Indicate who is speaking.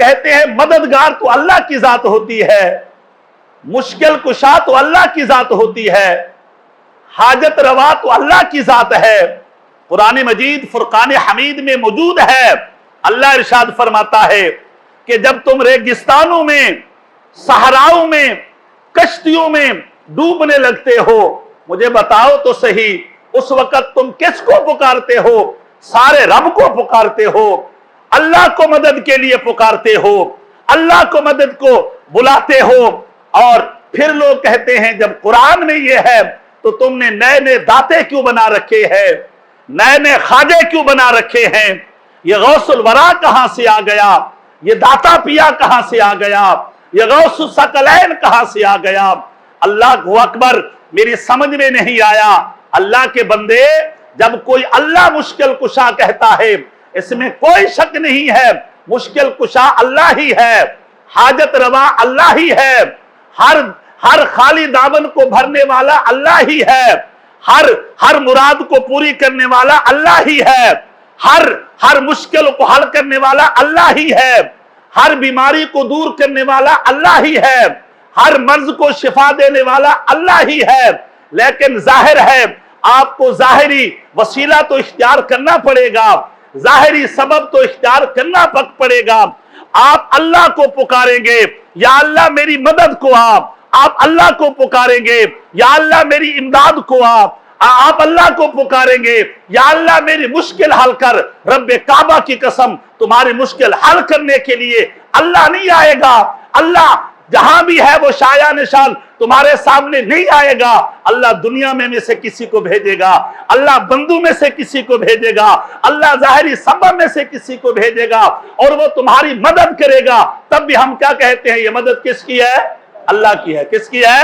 Speaker 1: کہتے ہیں مددگار تو اللہ کی ذات ہوتی ہے، مشکل کشا تو اللہ کی ذات ہوتی ہے، حاجت روا تو اللہ کی ذات ہے۔ قرآن مجید فرقان حمید میں موجود ہے، اللہ ارشاد فرماتا ہے کہ جب تم ریگستانوں میں، صحراؤں میں، کشتیوں میں ڈوبنے لگتے ہو، مجھے بتاؤ تو صحیح اس وقت تم کس کو پکارتے ہو؟ سارے رب کو پکارتے ہو، اللہ کو مدد کے لیے پکارتے ہو، اللہ کو مدد کو بلاتے ہو۔ اور پھر لوگ کہتے ہیں جب قرآن میں یہ ہے تو تم نے نئے نئے داتے کیوں بنا رکھے ہیں، نئے نئے خواجے کیوں بنا رکھے ہیں؟ یہ غوث الورا کہاں سے آ گیا؟ یہ داتا پیا کہاں سے آ گیا؟ یہ غوث الثقلین کہاں سے آ گیا؟ اللہ اکبر، میری سمجھ میں نہیں آیا۔ اللہ کے بندے، جب کوئی اللہ مشکل کشا کہتا ہے، اس میں کوئی شک نہیں ہے، مشکل کشا اللہ ہی ہے، حاجت روا اللہ ہی ہے، ہر خالی دامن کو بھرنے والا اللہ ہی ہے، ہر مراد کو پوری کرنے والا اللہ ہی ہے، ہر مشکل کو حل کرنے والا اللہ ہی ہے، ہر بیماری کو دور کرنے والا اللہ ہی ہے، ہر مرض کو شفا دینے والا اللہ ہی ہے۔ لیکن ظاہر ہے آپ کو ظاہری وسیلہ تو اختیار کرنا پڑے گا، ظاہری سبب تو اختیار کرنا پڑے گا۔ آپ اللہ کو پکاریں گے، یا اللہ میری مدد کو آپ اللہ کو پکاریں گے، یا اللہ میری امداد کو آپ اللہ کو پکاریں گے، یا اللہ میری مشکل حل کر۔ رب کعبہ کی قسم، تمہاری مشکل حل کرنے کے لیے اللہ نہیں آئے گا، اللہ جہاں بھی ہے وہ شایع نشان تمہارے سامنے نہیں آئے گا، اللہ دنیا میں سے کسی کو بھیجے گا، اللہ بندوں میں سے کسی کو بھیجے گا، اللہ ظاہری سبب میں سے کسی کو بھیجے گا، اور وہ تمہاری مدد کرے گا۔ تب بھی ہم کیا کہتے ہیں؟ یہ مدد کس کی ہے؟ اللہ کی ہے۔ کس کی ہے؟